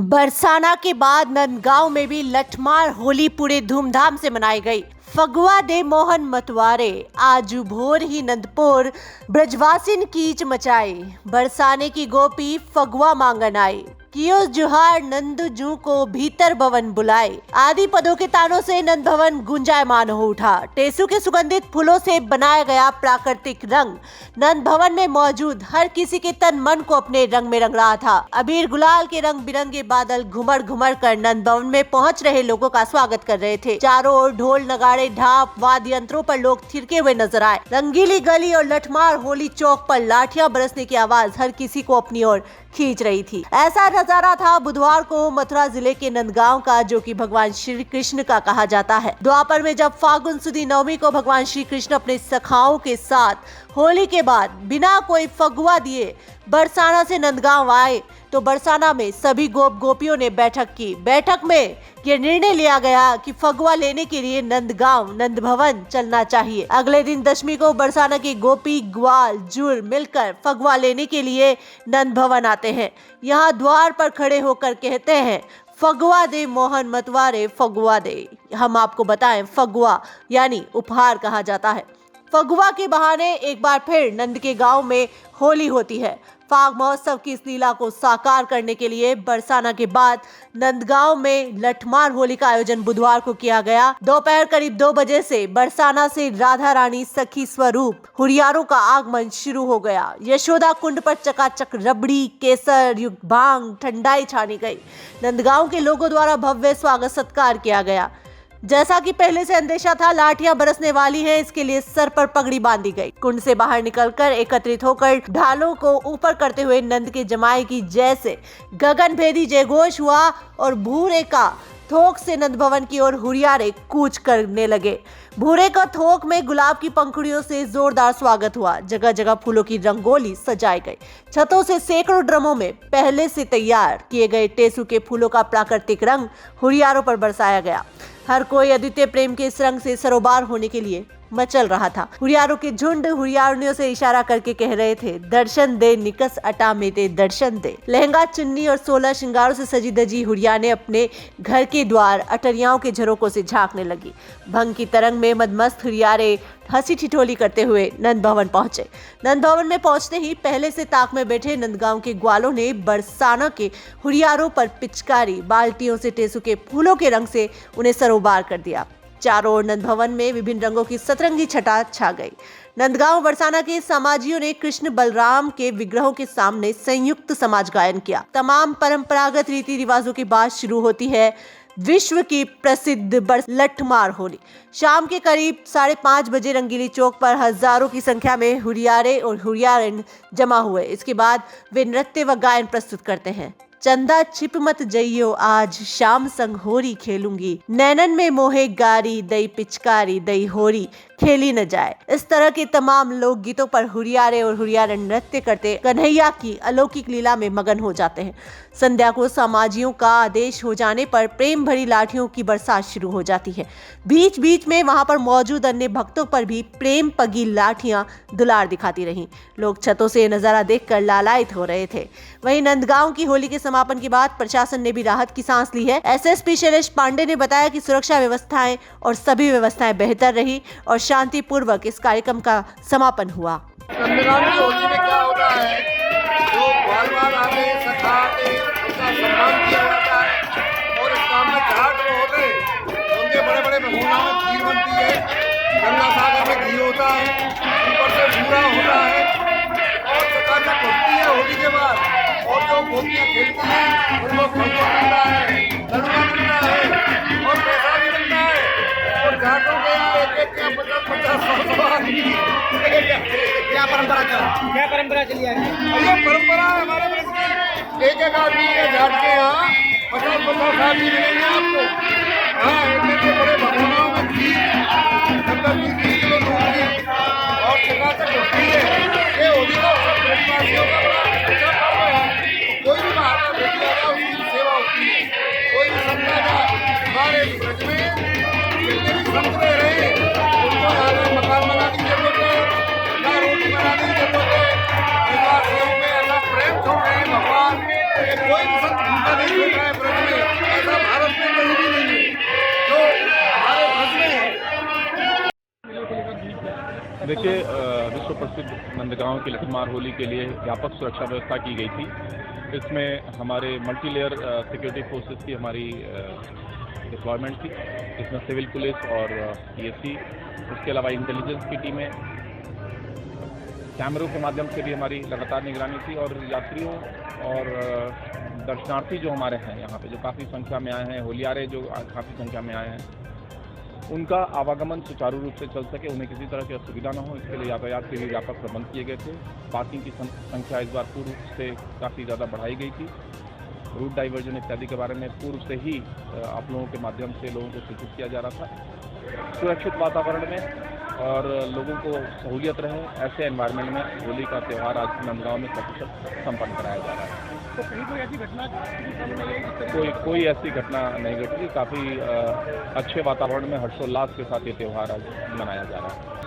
बरसाना के बाद नंदगांव में भी लठमार होली पूरे धूमधाम से मनाई गई। फगुआ दे मोहन मतवारे आजू भोर ही नंदपुर ब्रजवासिन कीच मचाई। बरसाने की गोपी फगुआ मांगन आई, कियो जुहार नंदू जू को भीतर भवन बुलाए। आदि पदों के तानों से नंद भवन गुंजायमान हो उठा। टेसू के सुगंधित फूलों से बनाया गया प्राकृतिक रंग नंद भवन में मौजूद हर किसी के तन मन को अपने रंग में रंग रहा था। अबीर गुलाल के रंग बिरंगे बादल घुमड़ घुमड़ कर नंद भवन में पहुंच रहे लोगों का स्वागत कर रहे थे। चारों ओर ढोल नगाड़े ढाप वाद्य यंत्रों पर लोग थिरके हुए नजर आए। रंगीली गली और लठमार होली चौक पर लाठियां बरसने की आवाज हर किसी को अपनी ओर खींच रही थी। ऐसा नजारा था बुधवार को मथुरा जिले के नंदगांव का, जो कि भगवान श्री कृष्ण का कहा जाता है। द्वापर में जब फागुन सुदी नवमी को भगवान श्री कृष्ण अपने सखाओं के साथ होली के बाद बिना कोई फगुआ दिए बरसाना से नंदगांव आए तो बरसाना में सभी गोप गोपियों ने बैठक की। बैठक में ये निर्णय लिया गया कि फगुआ लेने के लिए नंदगांव नंद भवन चलना चाहिए। अगले दिन दशमी को बरसाना के गोपी ग्वाल जुर मिलकर फगुआ लेने के लिए नंद भवन आते हैं। यहाँ द्वार पर खड़े होकर कहते हैं, फगुआ दे मोहन मतवारे फगुआ दे। हम आपको बताएं, फगुआ यानी उपहार कहा जाता है। फगुआ के बहाने एक बार फिर नंद के गांव में होली होती है। फाग महोत्सव की इस लीला को साकार करने के लिए बरसाना के बाद नंदगांव में लठमार होली का आयोजन बुधवार को किया गया। दोपहर करीब 2 बजे से बरसाना से राधा रानी सखी स्वरूप हुरियारों का आगमन शुरू हो गया। यशोदा कुंड पर चकाचक रबड़ी केसर युक्त भांग ठंडाई छानी गई। नंदगांव के लोगों द्वारा भव्य स्वागत सत्कार किया गया। जैसा कि पहले से अंदेशा था, लाठियां बरसने वाली हैं, इसके लिए सर पर पगड़ी बांधी गई। कुंड से बाहर निकलकर एकत्रित होकर ढालों को ऊपर करते हुए नंद के जमाए की जैसे गगन भेदी जयघोष हुआ और भूरे का थोक से नंद भवन की ओर हुरियारे कूच करने लगे। भूरे का थोक में गुलाब की पंखुड़ियों से जोरदार स्वागत हुआ। जगह जगह फूलों की रंगोली सजाई गई। छतों से सैकड़ों ड्रमों में पहले से तैयार किए गए टेसू के फूलों का प्राकृतिक रंग हुरियारों पर बरसाया गया। हर कोई अद्वितीय प्रेम के इस रंग से सरोबार होने के लिए मचल रहा था। हुरियारों के झुंड हुरियारनियों से इशारा करके कह रहे थे, दर्शन दे निकस अटा में दे दर्शन दे। लहंगा चुन्नी और 16 श्रृंगारों से सजी धजी हुरियाने अपने घर के द्वार अटरियाओं के झरोकों से झांकने लगी। भंग की तरंग में मदमस्त हुरियारे हंसी ठिठोली करते हुए नंद भवन पहुंचे। नंद भवन में पहुंचते ही पहले से ताक में बैठे नंदगांव के ग्वालों ने बरसाना के हुरियारों पर पिचकारी बाल्टियों से टेसू के फूलों के रंग से उन्हें सरोबार कर दिया। चारों ओर नंद भवन में विभिन्न रंगों की सतरंगी छटा छा गई। नंदगांव बरसाना के समाजियों ने कृष्ण बलराम के विग्रहों के सामने संयुक्त समाज गायन किया। तमाम परंपरागत रीति रिवाजों के बाद शुरू होती है विश्व की प्रसिद्ध लठमार होली। शाम के करीब 5:30 बजे रंगीली चौक पर हजारों की संख्या में हुरियारे और हुरियारिन जमा हुए। इसके बाद वे नृत्य व गायन प्रस्तुत करते हैं। चंदा छिप मत जइयो आज शाम संग होरी खेलूंगी, नैनन में मोहे गारी दई पिचकारी दई होरी खेली न जाए। इस तरह के तमाम लोक गीतों पर हुरियारे और हुरियारन नृत्य करते कन्हैया की अलौकिक लीला में मगन हो जाते हैं। संध्या को समाजियों का आदेश हो जाने पर प्रेम भरी लाठियों की बरसात शुरू हो जाती है। बीच बीच में वहां पर मौजूद अन्य भक्तों पर भी प्रेम पगी लाठियां दुलार दिखाती रहीं। लोग छतों से नजारा देखकर लालायित हो रहे थे। वहीं नंदगांव की होली के समापन के बाद प्रशासन ने भी राहत की सांस ली है। एसएसपी शैलेश पांडे ने बताया कि सुरक्षा व्यवस्थाएं और सभी व्यवस्थाएं बेहतर रही और शांतिपूर्वक इस कार्यक्रम का समापन हुआ। नंदगांव की होली में क्या होता है, जो बार-बार आते सखाते उनका सम्मान किया जाता है और इस काम में घाट में होते उनके बड़े-बड़े भगोना में खीर बनती है, गंगा सागर में घी होता है, ऊपर से भूरा होता है और चकाचक होती है होली के बाद। और जो गोपियां खेलती हैं उनको फगुआ मिलता है, लड़ुआ मिलता है और पैसा भी मिलता है। और घाटों के यहाँ एक-एक के 50-50 आदमी क्या परंपरा चली आ रही है? ये परंपरा है हमारे देश की। एक आदमी के घाट के यहाँ 50-50 आदमी मिलेंगे आपको। हाँ, एक बड़े भगवानों में घी और चकाचक होती है। ये होली का सब देशवासियों का बड़ा अच्छा पर्व है। कोई भी बाहर का व्यक्ति आता है उसकी सेवा होती है। कोई भी संता का हमारे ब्रज में जितने भी संत रह रहे हैं उनको यहाँ मकान बनाने की जरूरत है, ना रोटी बनाने की जरूरत है। देशवासियों में ऐसा प्रेम छोड़ रहे हैं भगवान कोई भी संत भूखा नहीं सो रहा है ब्रज में, ऐसा भारत में कहीं भी नहीं है जो हमारे ब्रज में है। देखिए, विश्व प्रसिद्ध नंदगांव की लठमार होली के लिए व्यापक सुरक्षा व्यवस्था की गई थी। इसमें हमारे मल्टी लेयर सिक्योरिटी फोर्सेस की हमारी डिप्लॉयमेंट थी, इसमें सिविल पुलिस और पीएससी, उसके अलावा इंटेलिजेंस की टीमें, कैमरों के माध्यम से भी हमारी लगातार निगरानी थी और यात्रियों और दर्शनार्थी जो हमारे हैं यहाँ पे, जो काफ़ी संख्या में आए हैं, होलियारे जो काफ़ी संख्या में आए हैं, उनका आवागमन सुचारू रूप से चल सके, उन्हें किसी तरह की असुविधा न हो, इसके लिए यातायात के भी व्यापक प्रबंध किए गए थे। पार्किंग की संख्या इस बार पूर्व से काफ़ी ज़्यादा बढ़ाई गई थी। रूट डाइवर्जन इत्यादि के बारे में पूर्व से ही आप लोगों के माध्यम से लोगों को सूचित किया जा रहा था। सुरक्षित वातावरण में और लोगों को सहूलियत रहे, ऐसे एनवायरनमेंट में होली का त्यौहार आज नंदगांव में प्रतिशत संपन्न कराया जा रहा है। तो कहीं कोई ऐसी घटना कोई ऐसी घटना नहीं घटी। काफ़ी अच्छे वातावरण में हर्षोल्लास के साथ ये त्यौहार आज मनाया जा रहा है।